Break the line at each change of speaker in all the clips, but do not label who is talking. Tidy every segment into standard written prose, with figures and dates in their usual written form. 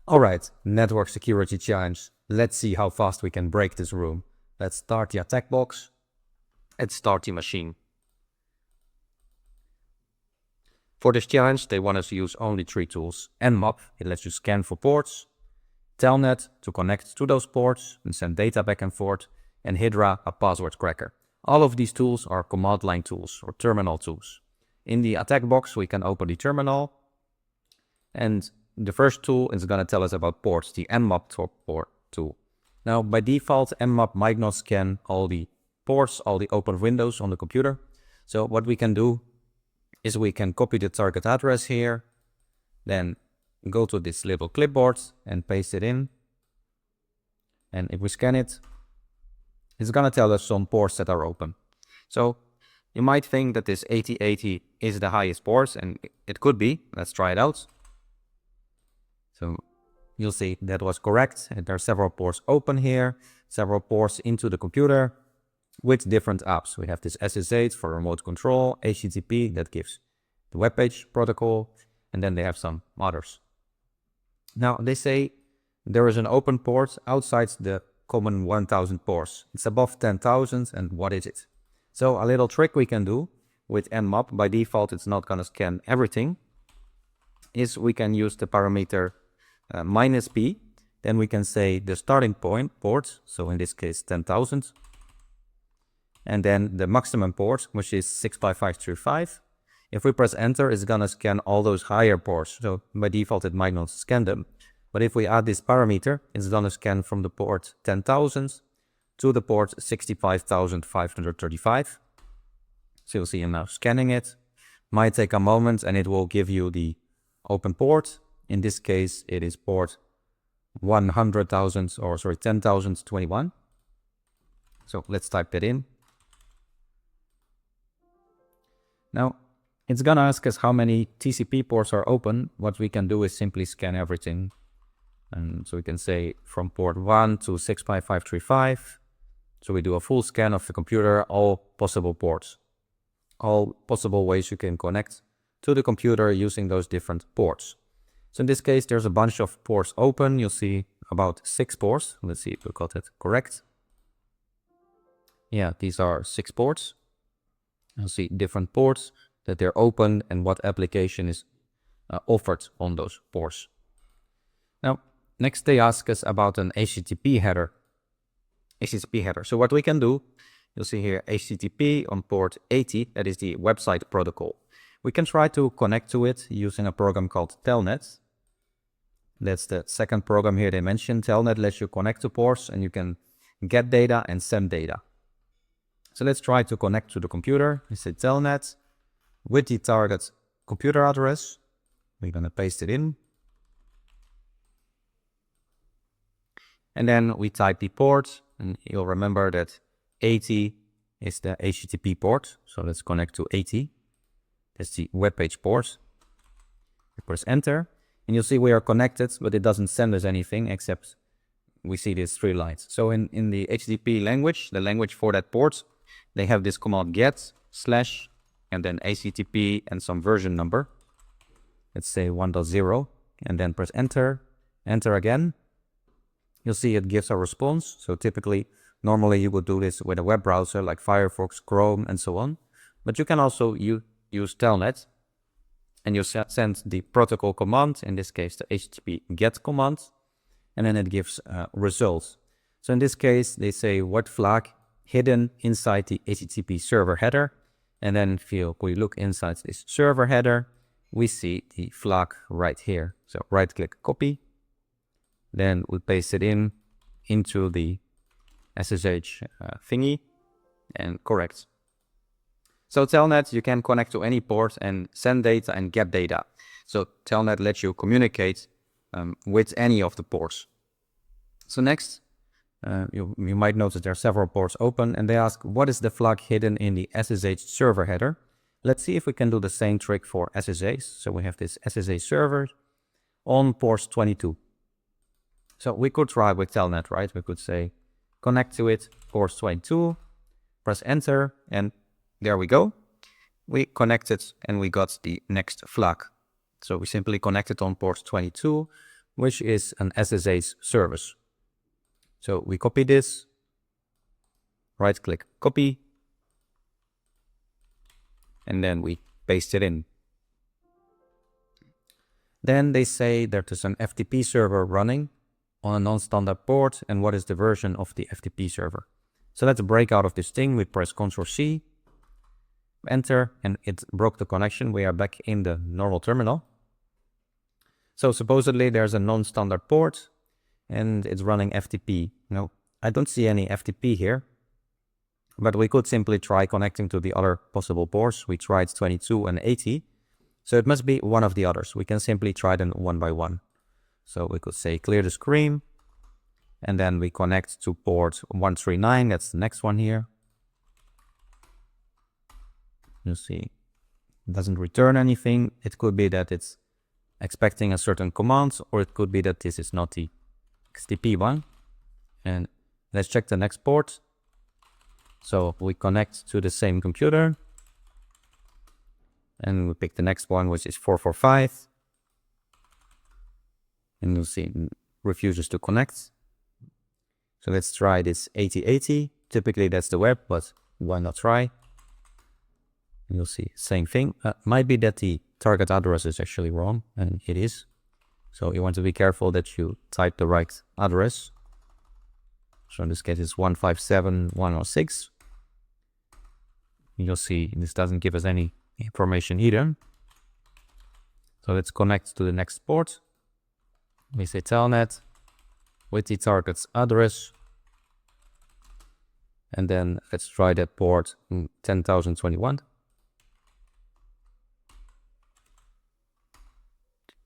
Alright, network security challenge. Let's see how fast we can break this room. Let's start the attack box and start the machine. For this challenge, they want us to use only 3 tools. Nmap, it lets you scan for ports. Telnet, to connect to those ports and send data back and forth. And Hydra, a password cracker. All of these tools are command line tools or terminal tools. In the attack box, we can open the terminal. And the first tool is going to tell us about ports, the Nmap port tool. Now, by default, Nmap might not scan all the ports, all the open windows on the computer. So what we can do is we can copy the target address here, then go to this little clipboard and paste it in. And if we scan it, it's going to tell us some ports that are open. So you might think that this 8080 is the highest port, and it could be. Let's try it out. So you'll see that was correct. And there are several ports open here, several ports into the computer with different apps. We have this SSH for remote control, HTTP that gives the web page protocol, and then they have some others. Now they say there is an open port outside the common 1000 ports. It's above 10,000, and what is it? So a little trick we can do with Nmap, by default it's not going to scan everything, is we can use the parameter -p, then we can say the starting point port, so in this case 10,000, and then the maximum port, which is 65535. If we press enter, it's gonna scan all those higher ports, so by default it might not scan them. But if we add this parameter, it's gonna scan from the port 10,000 to the port 65,535. So you'll see I'm now scanning it. Might take a moment and it will give you the open port. In this case, it is port 10,021. So let's type that in. Now, it's gonna ask us how many TCP ports are open. What we can do is simply scan everything. And so we can say from port 1 to 65535. So we do a full scan of the computer, all possible ports, all possible ways you can connect to the computer using those different ports. So in this case, there's a bunch of ports open. You'll see about 6 ports. Let's see if we got it correct. Yeah, these are 6 ports. You'll see different ports that they're open and what application is offered on those ports. Now, next they ask us about an HTTP header. So what we can do, you'll see here HTTP on port 80, that is the website protocol. We can try to connect to it using a program called Telnet. That's the second program here they mentioned. Telnet lets you connect to ports and you can get data and send data. So let's try to connect to the computer. We say Telnet with the target computer address. We're going to paste it in. And then we type the port, and you'll remember that 80 is the HTTP port. So let's connect to 80. That's the web page port. We press enter, and you'll see we are connected, but it doesn't send us anything except we see these 3 lines. So in the HTTP language, the language for that port, they have this command get / and then HTTP and some version number. Let's say 1.0, and then press enter, enter again. You'll see it gives a response. So typically, normally you would do this with a web browser like Firefox, Chrome, and so on. But you can also use Telnet, and you send the protocol command, in this case the HTTP get command, and then it gives results. So in this case, they say what flag hidden inside the HTTP server header, and then if we look inside this server header, we see the flag right here. So right click copy, then we paste it into the SSH thingy and correct. So Telnet, you can connect to any port and send data and get data. So Telnet lets you communicate with any of the ports. So next, you might notice there are several ports open, and they ask what is the flag hidden in the SSH server header. Let's see if we can do the same trick for SSH. So we have this SSH server on port 22. So we could try with Telnet, right? We could say connect to it, port 22, press enter, and there we go. We connected and we got the next flag. So we simply connected on port 22 which is an SSH service. So we copy this, right click copy, and then we paste it in. Then they say that there's an FTP server running on a non-standard port, and what is the version of the FTP server. So let's break out of this thing. We press Ctrl+C, enter, and it broke the connection. We are back in the normal terminal. So supposedly there's a non-standard port and it's running FTP. No, I don't see any FTP here, but we could simply try connecting to the other possible ports. We tried 22 and 80. So it must be one of the others. We can simply try them one by one. So we could say clear the screen, and then we connect to port 139. That's the next one here. You see, it doesn't return anything. It could be that it's expecting a certain command, or it could be that this is not the XTP one. And let's check the next port. So we connect to the same computer, and we pick the next one, which is 445. And you'll see it refuses to connect. So let's try this 8080. Typically that's the web, but why not try? And you'll see same thing. Might be that the target address is actually wrong, and it is. So you want to be careful that you type the right address. So in this case it's 157.106. You'll see this doesn't give us any information either. So let's connect to the next port. We say Telnet with the target's address. And then let's try that port 10,021.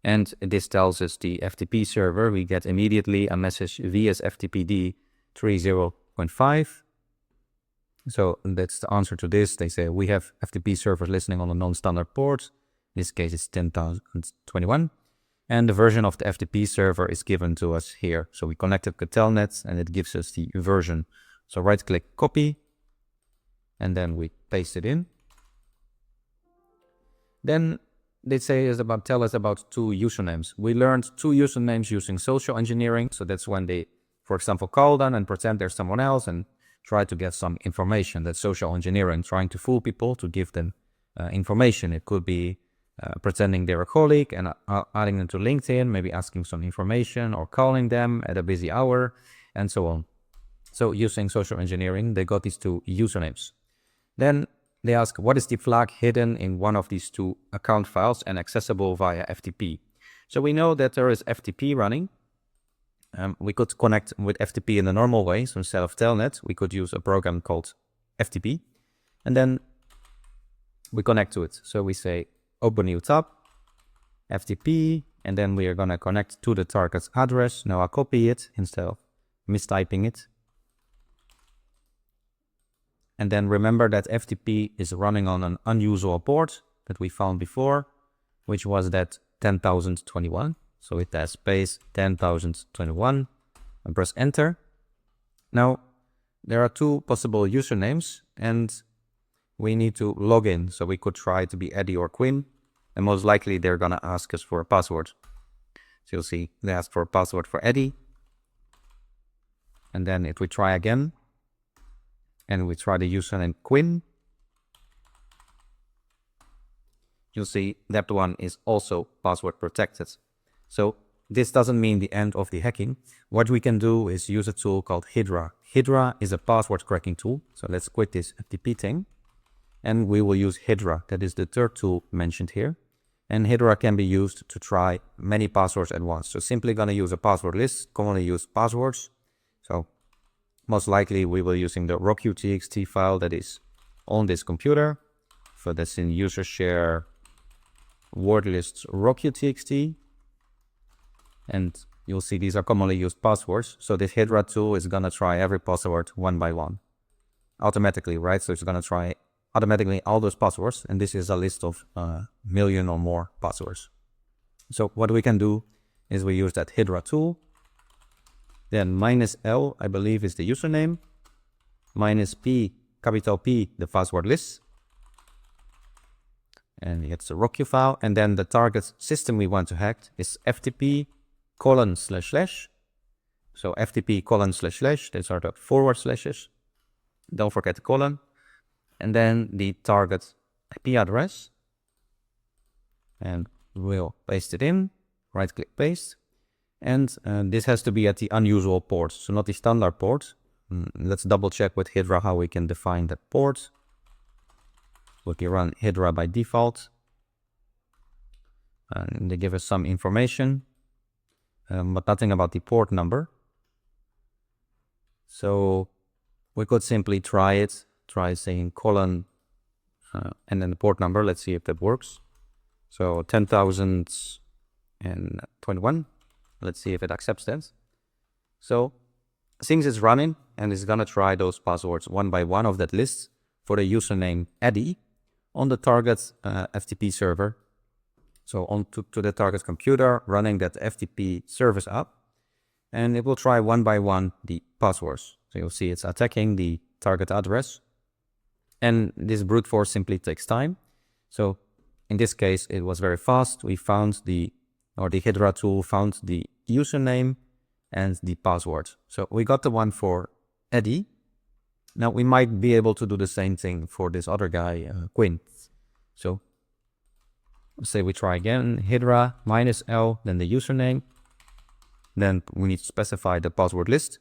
And this tells us the FTP server. We get immediately a message VSFTPD 30.5. So that's the answer to this. They say we have FTP servers listening on a non-standard port. In this case, it's 10,021. And the version of the FTP server is given to us here. So we connected to Telnet and it gives us the version. So right click copy, and then we paste it in. Then they tell us about two usernames. We learned two usernames using social engineering. So that's when they, for example, call them and pretend they're someone else and try to get some information. That's social engineering, trying to fool people to give them information. It could be pretending they're a colleague and adding them to LinkedIn, maybe asking some information or calling them at a busy hour and so on. So using social engineering, they got these two usernames. Then they ask, what is the flag hidden in one of these two account files and accessible via FTP? So we know that there is FTP running. We could connect with FTP in the normal way. So instead of Telnet, we could use a program called FTP. And then we connect to it. So we say, open new tab, FTP, and then we are going to connect to the target's address. Now I'll copy it instead of mistyping it. And then remember that FTP is running on an unusual port that we found before, which was that 10,021. So it has space 10,021 and press enter. Now there are two possible usernames and we need to log in. So we could try to be Eddie or Quinn, and most likely they're going to ask us for a password. So you'll see they ask for a password for Eddie. And then if we try again, and we try the username Quinn, you'll see that one is also password protected. So this doesn't mean the end of the hacking. What we can do is use a tool called Hydra. Hydra is a password cracking tool. So let's quit this FTP thing. And we will use Hydra. That is the third tool mentioned here. And Hydra can be used to try many passwords at once. So simply going to use a password list, commonly used passwords. So most likely we will using the rockutxt file that is on this computer. So that's in user share word lists rockutxt. And you'll see these are commonly used passwords. So this Hydra tool is going to try every password one by one automatically, right? So it's going to try automatically all those passwords. And this is a list of a million or more passwords. So what we can do is we use that Hydra tool. Then -L, I believe, is the username. -P, capital P, the password list. And it's a Rocu file. And then the target system we want to hack is FTP, // So FTP : // these are the forward slashes. Don't forget the colon. And then the target IP address. And we'll paste it in, right click paste. And this has to be at the unusual port, so not the standard port. Let's double check with Hydra how we can define that port. We can run Hydra by default. And they give us some information, but nothing about the port number. So we could simply try saying colon and then the port number. Let's see if that works. So 10,021. Let's see if it accepts that. So since it's running and it's gonna try those passwords one by one of that list for the username Eddie on the target FTP server. So on to the target computer, running that FTP service up, and it will try one by one the passwords. So you'll see it's attacking the target address, and this brute force simply takes time. So in this case, it was very fast. We found the Hydra tool found the username and the password. So we got the one for Eddie. Now we might be able to do the same thing for this other guy, Quinn. So say we try again, Hydra -L, then the username. Then we need to specify the password list.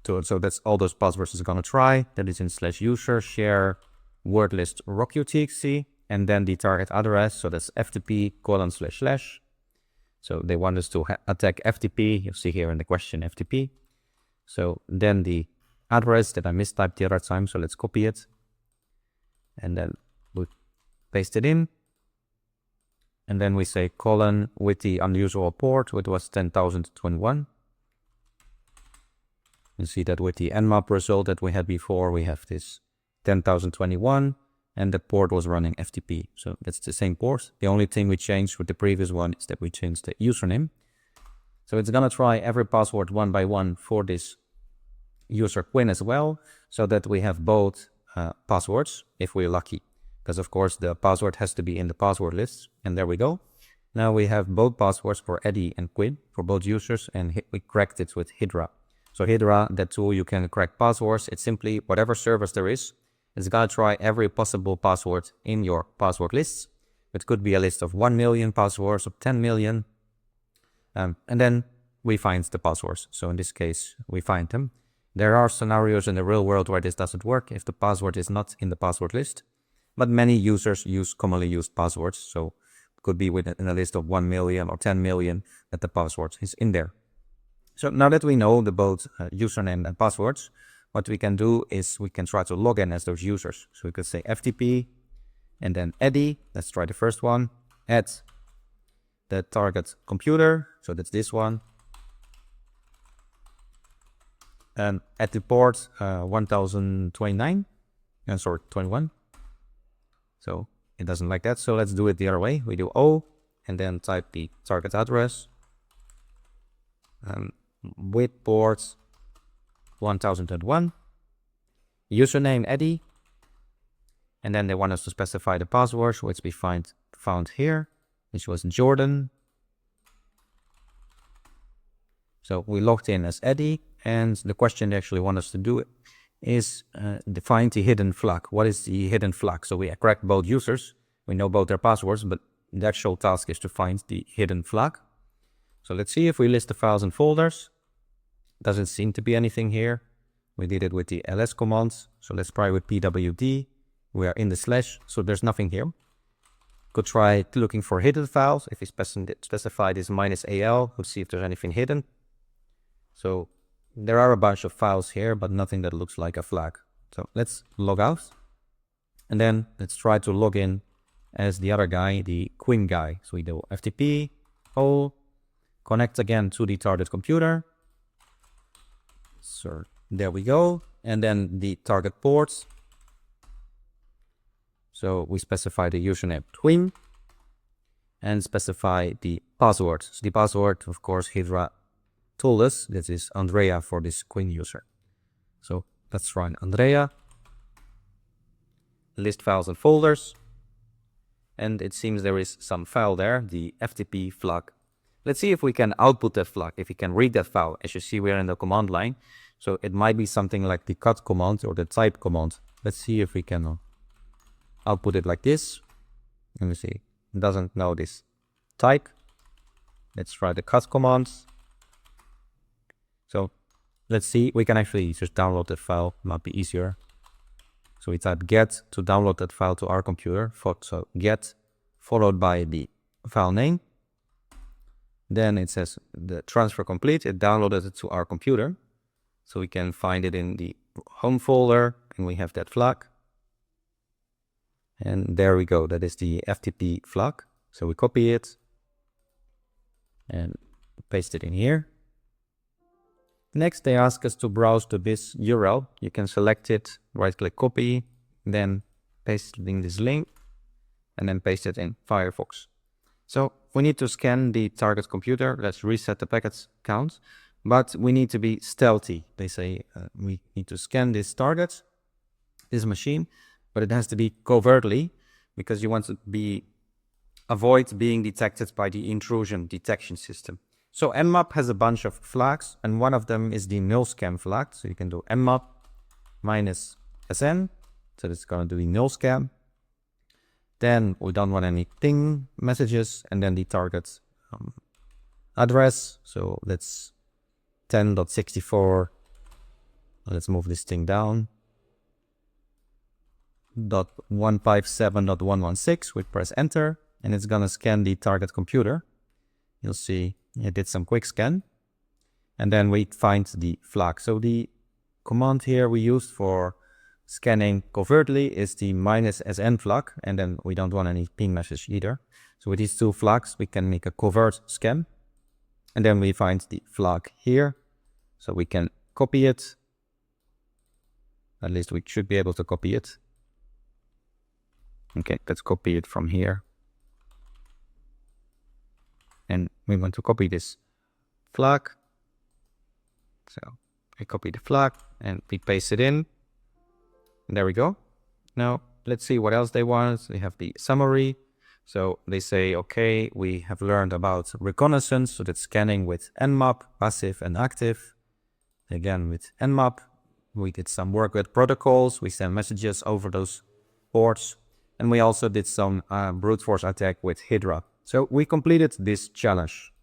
So that's all those passwords is gonna try. That is in /user share word list rock.utxt, and then the target address. So that's FTP : // So they want us to attack FTP. You'll see here in the question FTP. So then the address that I mistyped the other time. So let's copy it, and then we paste it in. And then we say colon with the unusual port, which was 10,021. You see that with the Nmap result that we had before, we have this 10,021, and the port was running FTP. So that's the same port. The only thing we changed with the previous one is that we changed the username. So it's gonna try every password one by one for this user Quinn as well, so that we have both passwords if we're lucky. Because of course the password has to be in the password list, and there we go. Now we have both passwords for Eddie and Quinn for both users, and we cracked it with Hydra. So Hydra, that tool you can crack passwords. It's simply whatever service there is, it's gonna try every possible password in your password lists. It could be a list of 1 million passwords, of 10 million, and then we find the passwords. So in this case, we find them. There are scenarios in the real world where this doesn't work if the password is not in the password list. But many users use commonly used passwords, so it could be within a list of 1 million or 10 million that the password is in there. So now that we know the both username and passwords, what we can do is we can try to log in as those users. So we could say FTP and then Eddie. Let's try the first one. At the target computer, so that's this one. And at the port 1029, 21. So it doesn't like that. So let's do it the other way. We do O and then type the target address with port 1001, username Eddie, and then they want us to specify the password, which we found here, which was Jordan. So we logged in as Eddie, and the question they actually want us to do is define the hidden flag. What is the hidden flag? So we cracked both users, we know both their passwords, but the actual task is to find the hidden flag. So let's see if we list the files and folders. Doesn't seem to be anything here. We did it with the ls commands. So let's try with pwd. We are in the slash, so there's nothing here. Could try looking for hidden files. If we specify this -al, we'll see if there's anything hidden. So there are a bunch of files here, but nothing that looks like a flag. So let's log out. And then let's try to log in as the other guy, the Quinn guy. So we do FTP, O, connect again to the target computer. So there we go. And then the target ports. So we specify the username Quinn and specify the password. So the password, of course, Hydra told us this is Andrea for this Quinn user. So let's run Andrea, list files and folders, and it seems there is some file there, the FTP flag Let's see if we can output that flag, if we can read that file. As you see, we're in the command line. So it might be something like the cut command or the type command. Let's see if we can output it like this. Let me see. It doesn't know this type. Let's try the cut commands. So let's see. We can actually just download that file. Might be easier. So we type get to download that file to our computer. So get followed by the file name. Then it says the transfer complete. It downloaded it to our computer. So we can find it in the home folder and we have that flag. And there we go. That is the FTP flag. So we copy it and paste it in here. Next, they ask us to browse to this URL. You can select it, right-click copy, then paste it in this link, and then paste it in Firefox. So we need to scan the target computer. Let's reset the packets count, but we need to be stealthy. They say we need to scan this target, this machine, but it has to be covertly because you want to avoid being detected by the intrusion detection system. So Nmap has a bunch of flags, and one of them is the null scan flag. So you can do Nmap -sn. So it's going to do the null scan. Then we don't want any ping messages, and then the target address. So let's 10.64. Let's move this thing down. .157.116. We press enter, and it's going to scan the target computer. You'll see it did some quick scan, and then we find the flag. So the command here we used for scanning covertly is the -sn flag, and then we don't want any ping message either. So with these two flags, we can make a covert scan, and then we find the flag here. So we can copy it. At least we should be able to copy it. Okay, let's copy it from here. And we want to copy this flag. So I copy the flag and we paste it in. And there we go. Now let's see what else they want. They have the summary. So they say, okay, we have learned about reconnaissance. So that's scanning with Nmap, passive and active. Again, with Nmap, we did some work with protocols. We send messages over those ports. And we also did some brute force attack with Hydra. So we completed this challenge.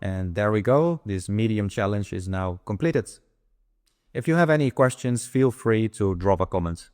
And there we go. This medium challenge is now completed. If you have any questions, feel free to drop a comment.